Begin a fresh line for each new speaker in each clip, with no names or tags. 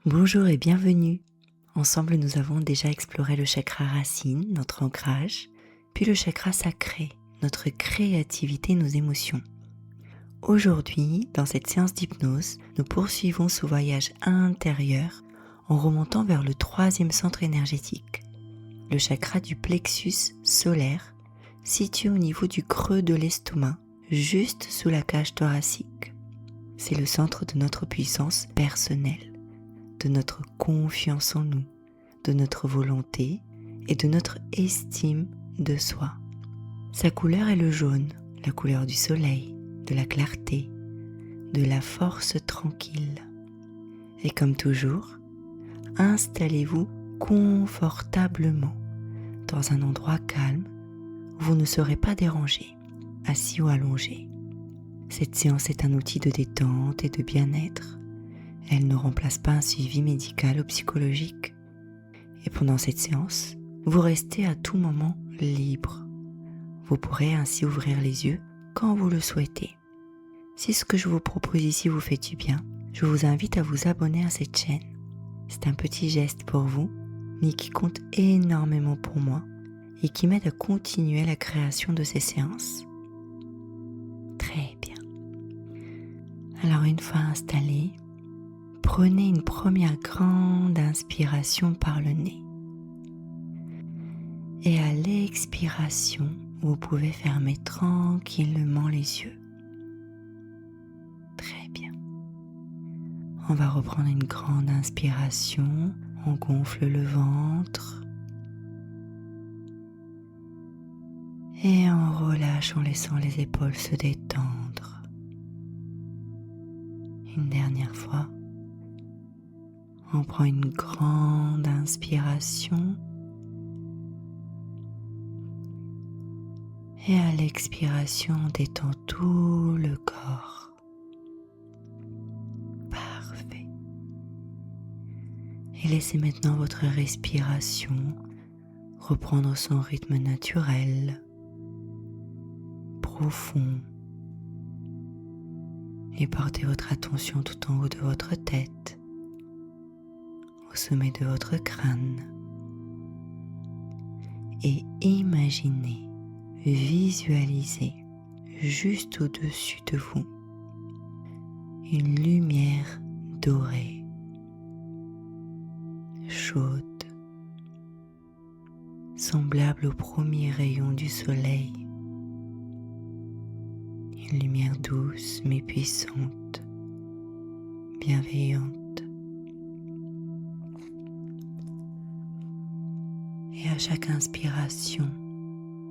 Bonjour et bienvenue. Ensemble, nous avons déjà exploré le chakra racine, notre ancrage, puis le chakra sacré, notre créativité, nos émotions. Aujourd'hui, dans cette séance d'hypnose, nous poursuivons ce voyage intérieur en remontant vers le 3e centre énergétique, le chakra du plexus solaire, situé au niveau du creux de l'estomac, juste sous la cage thoracique. C'est le centre de notre puissance personnelle, de notre confiance en nous, de notre volonté et de notre estime de soi. Sa couleur est le jaune, la couleur du soleil, de la clarté, de la force tranquille. Et comme toujours, installez-vous confortablement dans un endroit calme où vous ne serez pas dérangé, assis ou allongé. Cette séance est un outil de détente et de bien-être. Elle ne remplace pas un suivi médical ou psychologique. Et pendant cette séance, vous restez à tout moment libre. Vous pourrez ainsi ouvrir les yeux quand vous le souhaitez. Si ce que je vous propose ici vous fait du bien, je vous invite à vous abonner à cette chaîne. C'est un petit geste pour vous, mais qui compte énormément pour moi et qui m'aide à continuer la création de ces séances. Très bien. Alors une fois installé, prenez une première grande inspiration par le nez. Et à l'expiration, vous pouvez fermer tranquillement les yeux. Très bien. On va reprendre une grande inspiration. On gonfle le ventre. Et on relâche en laissant les épaules se détendre. Une dernière fois. On prend une grande inspiration. Et à l'expiration, on détend tout le corps. Parfait. Et laissez maintenant votre respiration reprendre son rythme naturel, profond. Et portez votre attention tout en haut de votre tête, au sommet de votre crâne. Et imaginez, visualisez juste au-dessus de vous une lumière dorée, chaude, semblable au premier rayon du soleil. Une lumière douce mais puissante, bienveillante. Et à chaque inspiration,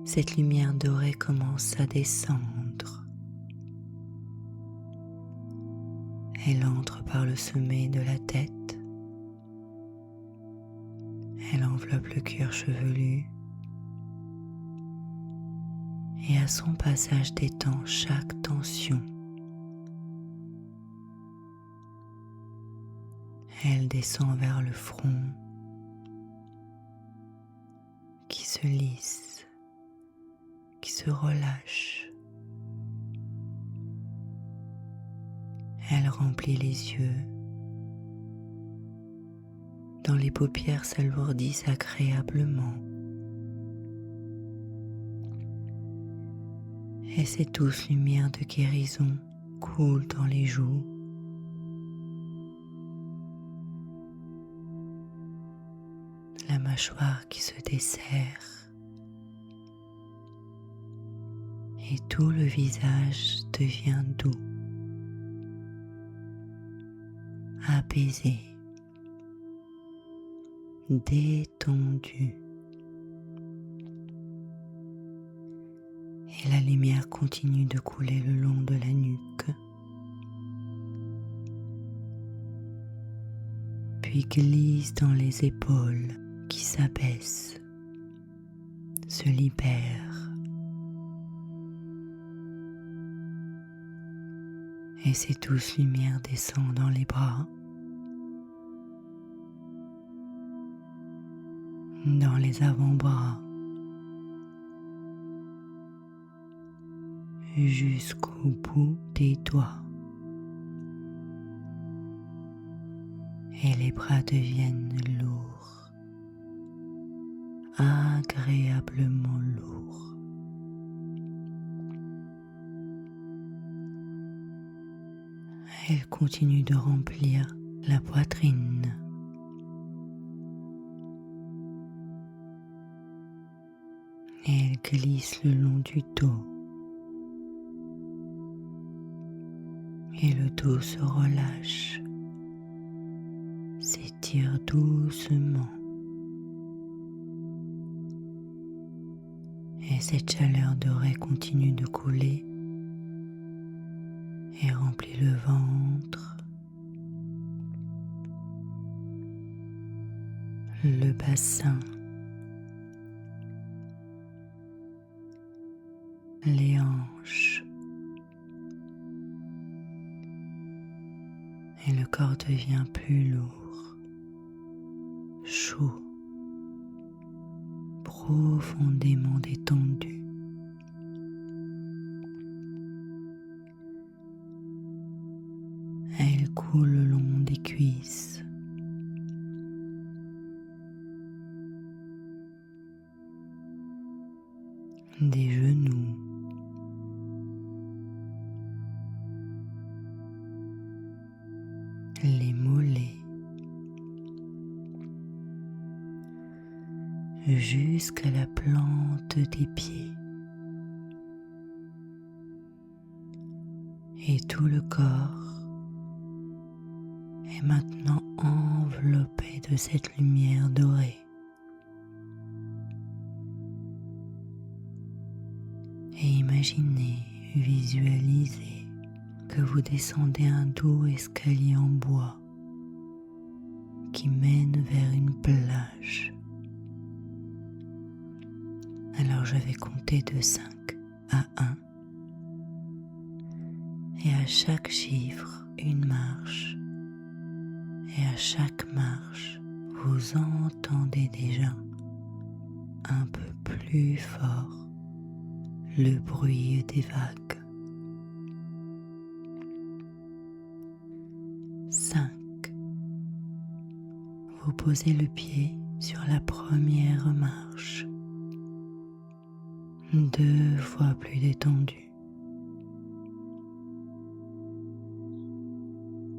cette lumière dorée commence à descendre. Elle entre par le sommet de la tête. Elle enveloppe le cuir chevelu. Et à son passage détend chaque tension. Elle descend vers le front qui se lisse, qui se relâche. Elle remplit les yeux. Dont les paupières s'alourdissent agréablement. Et cette douce lumière de guérison coule dans les joues. La mâchoire qui se desserre. Et tout le visage devient doux, apaisé, détendu. Et la lumière continue de couler le long de la nuque, puis glisse dans les épaules qui s'abaissent, se libèrent. Et cette douce lumière descend dans les bras, dans les avant-bras, jusqu'au bout des doigts. et les bras deviennent lourds, agréablement lourds. Elle continue de remplir la poitrine. Et elle glisse le long du dos. Et le dos se relâche, s'étire doucement. Et cette chaleur dorée continue de couler et remplit le ventre, le bassin, les hanches, et le corps devient plus lourd, chaud, profondément détendu. Elle coule le long des cuisses, des genoux, les mollets, jusqu'à la plante des pieds. Et tout le corps est maintenant enveloppé de cette lumière dorée. Et imaginez, visualisez que vous descendez un doux escalier en bois qui mène vers une plage. Alors je vais compter de 5 à 1 et à chaque chiffre une marche, et à chaque marche vous entendez déjà un peu plus fort le bruit des vagues. 5. Vous posez le pied sur la première marche, 2 fois plus détendu.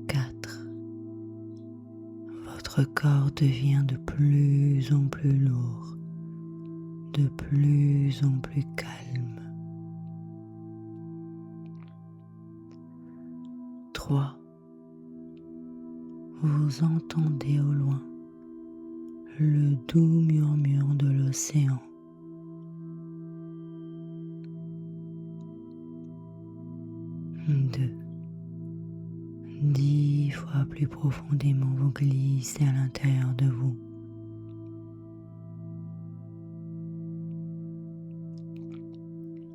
4. Votre corps devient de plus en plus lourd, de plus en plus calme. 3. Vous entendez au loin le doux murmure de l'océan. 2. 10 fois plus profondément vous glissez à l'intérieur de vous.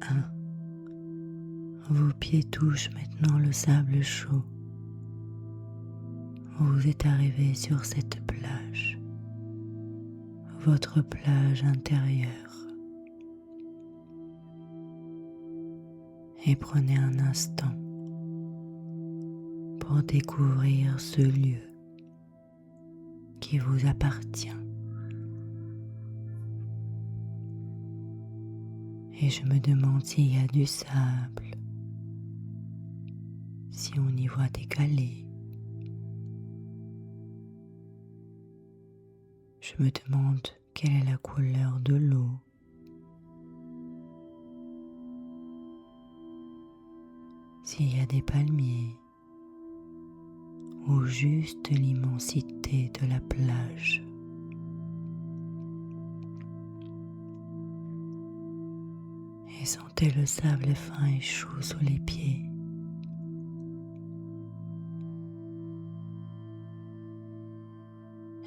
1. Vos pieds touchent maintenant le sable chaud. Vous êtes arrivé sur cette plage, votre plage intérieure. Et prenez un instant pour découvrir ce lieu qui vous appartient. Et je me demande s'il y a du sable, si on y voit des galets. Je me demande quelle est la couleur de l'eau. S'il y a des palmiers ou juste l'immensité de la plage. Et sentez le sable fin et chaud sous les pieds.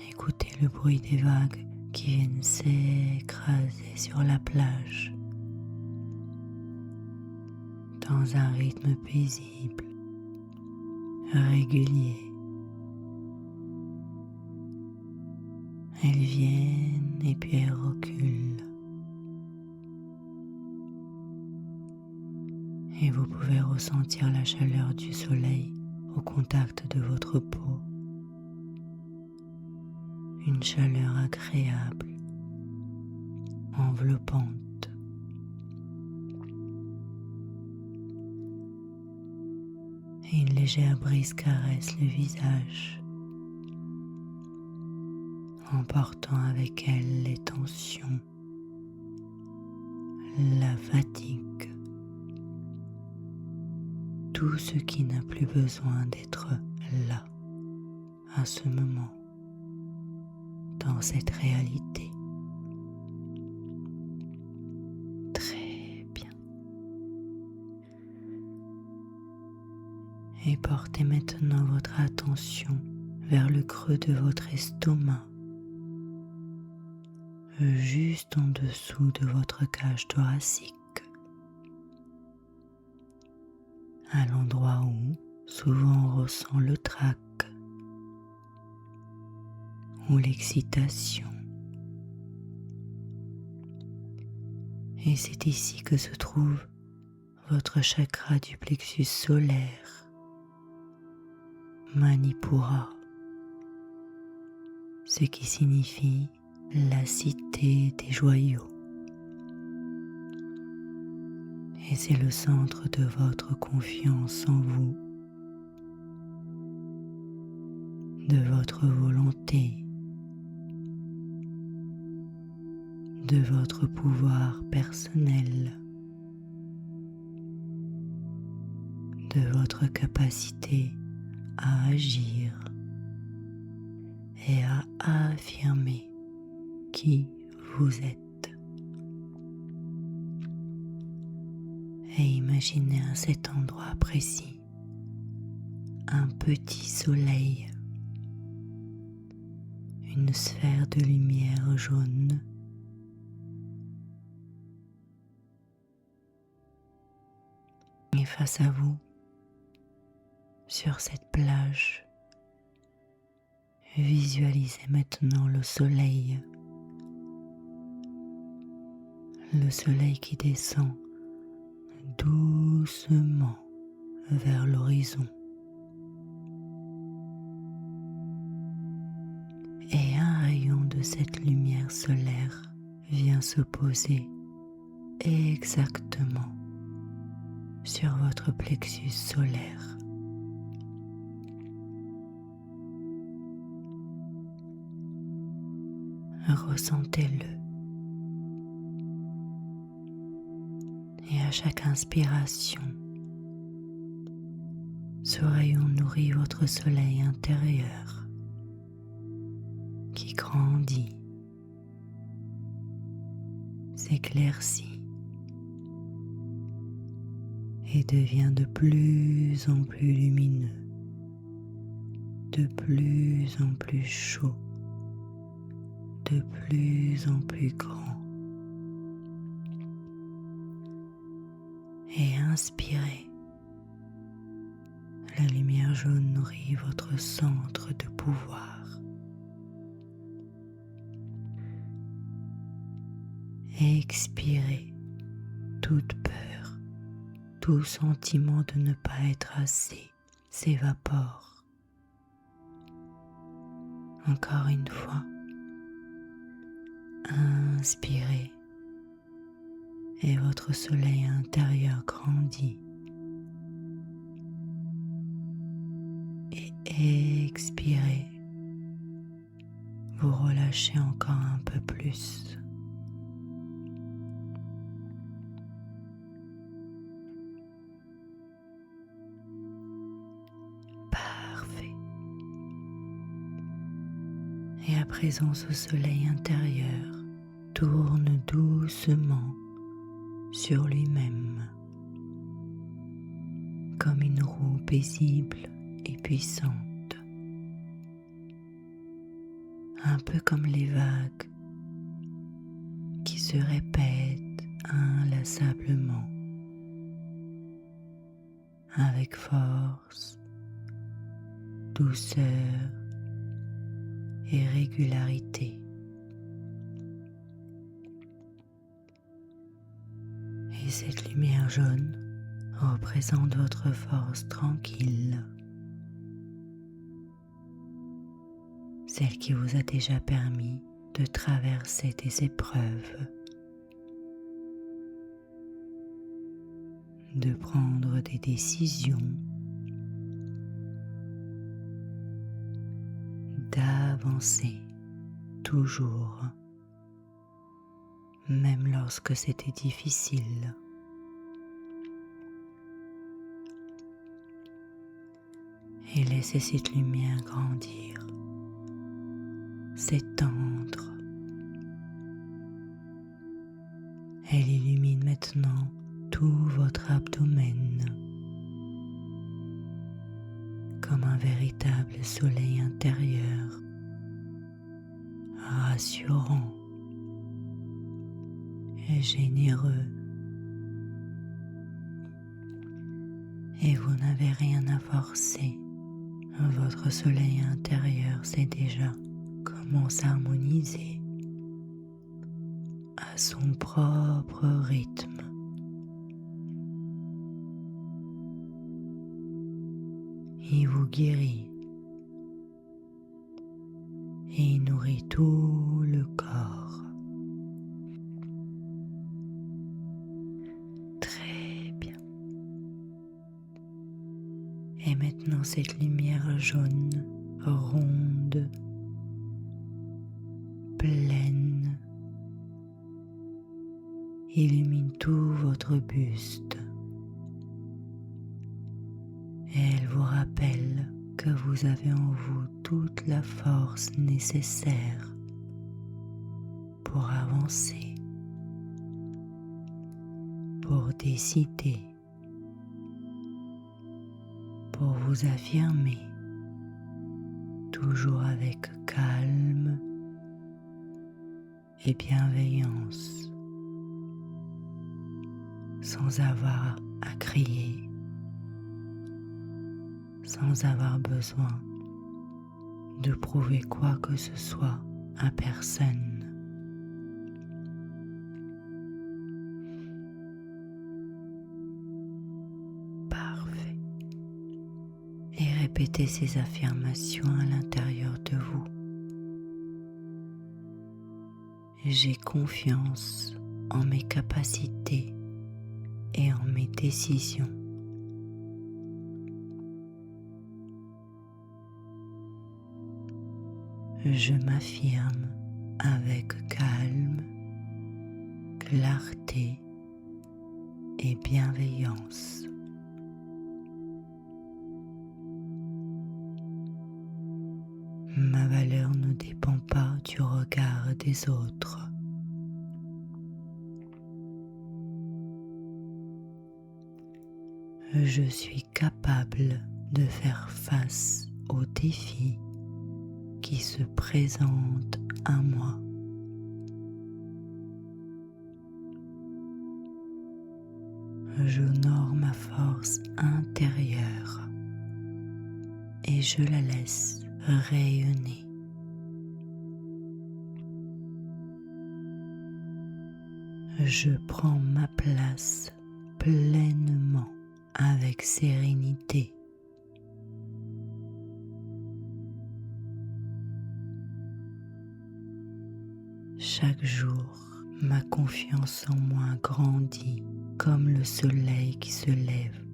Écoutez le bruit des vagues qui viennent s'écraser sur la plage dans un rythme paisible, régulier. Elles viennent et puis elles reculent. Et vous pouvez ressentir la chaleur du soleil au contact de votre peau. une chaleur agréable, enveloppante. Et une légère brise caresse le visage, emportant avec elle les tensions, la fatigue, tout ce qui n'a plus besoin d'être là, à ce moment, dans cette réalité. Très bien. Et portez maintenant votre attention vers le creux de votre estomac, juste en dessous de votre cage thoracique, à l'endroit où souvent on ressent le trac ou l'excitation. Et c'est ici que se trouve votre chakra du plexus solaire, Manipura, ce qui signifie la cité des joyaux. Et c'est le centre de votre confiance en vous, de votre volonté, de votre pouvoir personnel, de votre capacité à agir et à affirmer qui vous êtes. Et imaginez à cet endroit précis un petit soleil, une sphère de lumière jaune. Et face à vous, sur cette plage, visualisez maintenant le soleil qui descend doucement vers l'horizon. Et un rayon de cette lumière solaire vient se poser exactement sur votre plexus solaire. Ressentez-le. Et à chaque inspiration, ce rayon nourrit votre soleil intérieur qui grandit, s'éclaircit et devient de plus en plus lumineux, de plus en plus chaud, de plus en plus grand. Et inspirez. La lumière jaune nourrit votre centre de pouvoir. Expirez toute peur, tout sentiment de ne pas être assez s'évapore. Encore une fois, inspirez et votre soleil intérieur grandit. Et expirez, vous relâchez encore un peu plus. Parfait. Et à présent, ce soleil intérieur tourne doucement sur lui-même, comme une roue paisible et puissante, un peu comme les vagues qui se répètent inlassablement, avec force, douceur et régularité. Et cette lumière jaune représente votre force tranquille. celle qui vous a déjà permis de traverser des épreuves, de prendre des décisions, d'avancer toujours, même lorsque c'était difficile. Et laissez cette lumière grandir, s'étendre. Elle illumine maintenant tout votre abdomen comme un véritable soleil intérieur, rassurant et généreux. Et vous n'avez rien à forcer. Votre soleil intérieur sait déjà comment s'harmoniser à son propre rythme. Il vous guérit et il nourrit tout le corps. Très bien. Et maintenant cette lumière jaune, ronde, pleine, illumine tout votre buste. Et elle vous rappelle que vous avez en vous toute la force nécessaire pour avancer, pour décider, pour vous affirmer, toujours avec calme et bienveillance, sans avoir à crier, sans avoir besoin de prouver quoi que ce soit à personne. Parfait. Et répétez ces affirmations à l'intérieur de vous. J'ai confiance en mes capacités et en mes décisions. Je m'affirme avec calme, clarté et bienveillance. Ma valeur ne dépend pas du regard des autres. Je suis capable de faire face aux défis qui se présentent à moi. J'honore ma force intérieure et je la laisse rayonner. Je prends ma place pleinement avec sérénité. Chaque jour, ma confiance en moi grandit comme le soleil qui se lève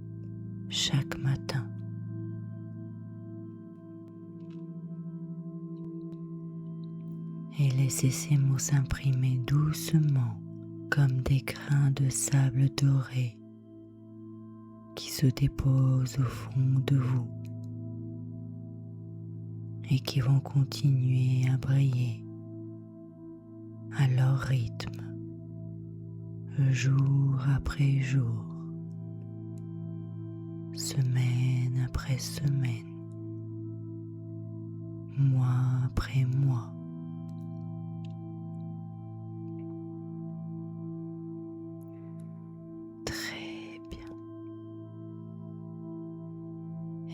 chaque matin. Et laissez ces mots s'imprimer doucement comme des grains de sable doré qui se déposent au fond de vous et qui vont continuer à briller à leur rythme, jour après jour, semaine après semaine, mois après mois. Très bien.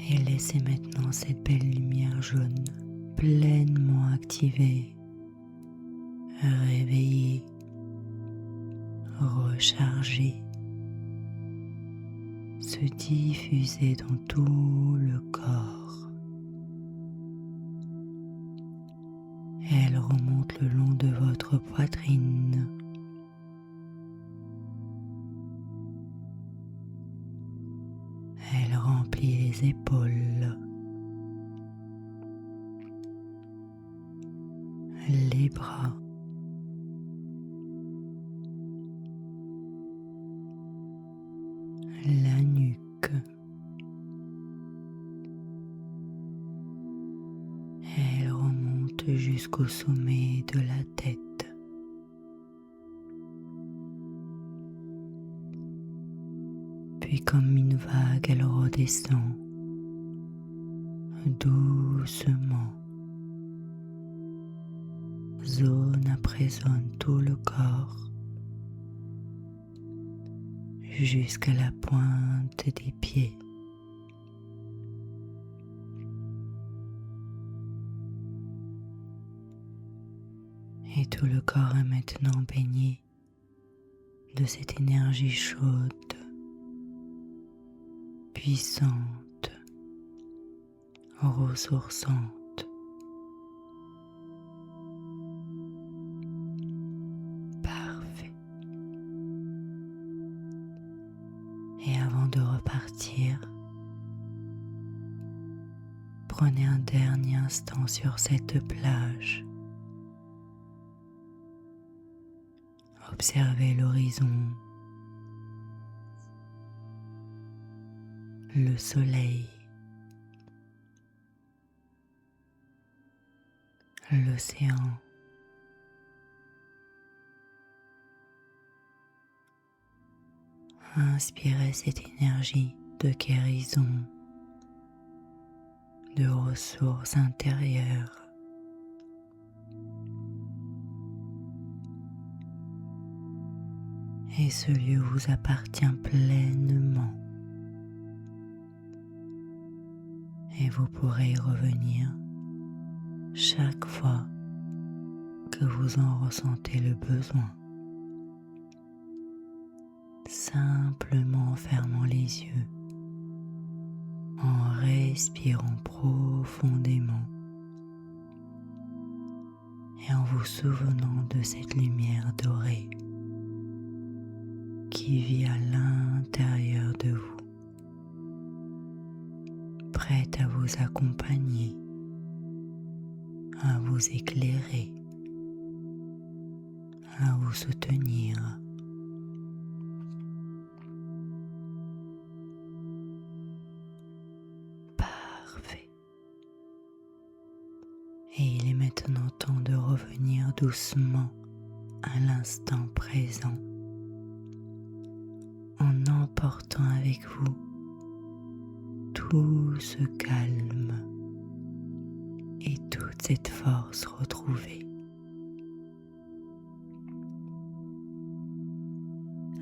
Et laissez maintenant cette belle lumière jaune pleinement activée, réveillée, rechargée, se diffuser dans tout le corps. Elle remonte le long de votre poitrine. Elle remplit les épaules, les bras, la nuque. Elle remonte jusqu'au sommet de la tête. Puis comme une vague, elle redescend doucement, zone après zone, tout le corps, jusqu'à la pointe des pieds. Et tout le corps est maintenant baigné de cette énergie chaude, puissante, ressourçante. Parfait. Et avant de repartir, prenez un dernier instant sur cette plage. Observez l'horizon, le soleil, l'océan. Inspirez cette énergie de guérison, de ressources intérieures. Et ce lieu vous appartient pleinement. Et vous pourrez y revenir chaque fois que vous en ressentez le besoin. Simplement en fermant les yeux, en respirant profondément et en vous souvenant de cette lumière dorée qui vit à l'intérieur de vous, prête à vous accompagner, à vous éclairer, à vous soutenir. Parfait. Et il est maintenant temps de revenir doucement à l'instant présent, en emportant avec vous tout ce calme et toute cette force retrouvée.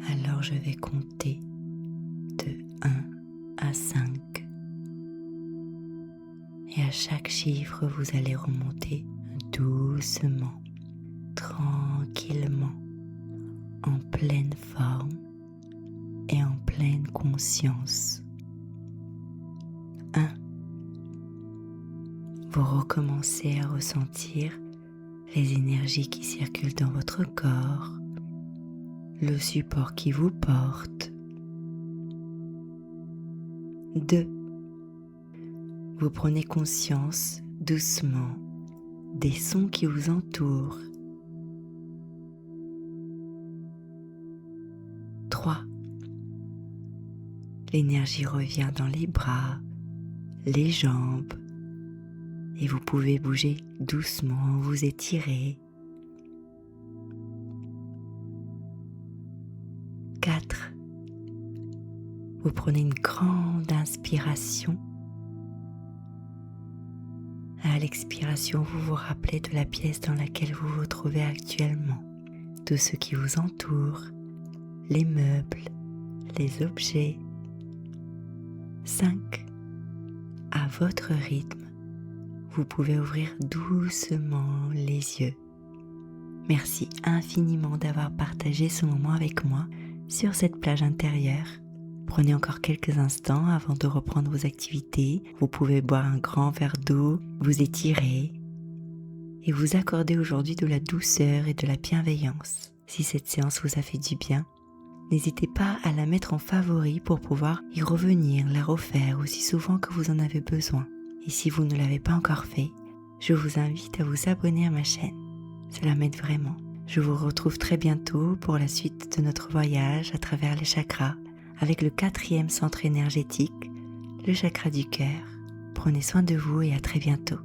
Alors je vais compter de 1 à 5 et à chaque chiffre vous allez remonter doucement, tranquillement, en pleine forme et en pleine conscience. 1. Vous recommencez à ressentir les énergies qui circulent dans votre corps, le support qui vous porte. 2. Vous prenez conscience doucement des sons qui vous entourent. 3. L'énergie revient dans les bras, les jambes, et vous pouvez bouger doucement, vous étirer. 4. Vous prenez une grande inspiration. À l'expiration, vous vous rappelez de la pièce dans laquelle vous vous trouvez actuellement, de ce qui vous entoure, les meubles, les objets. 5. À votre rythme, vous pouvez ouvrir doucement les yeux. Merci infiniment d'avoir partagé ce moment avec moi sur cette plage intérieure. Prenez encore quelques instants avant de reprendre vos activités. Vous pouvez boire un grand verre d'eau, vous étirer et vous accorder aujourd'hui de la douceur et de la bienveillance. Si cette séance vous a fait du bien, n'hésitez pas à la mettre en favori pour pouvoir y revenir, la refaire aussi souvent que vous en avez besoin. Et si vous ne l'avez pas encore fait, je vous invite à vous abonner à ma chaîne. Cela m'aide vraiment. Je vous retrouve très bientôt pour la suite de notre voyage à travers les chakras avec le 4e centre énergétique, le chakra du cœur. Prenez soin de vous et à très bientôt.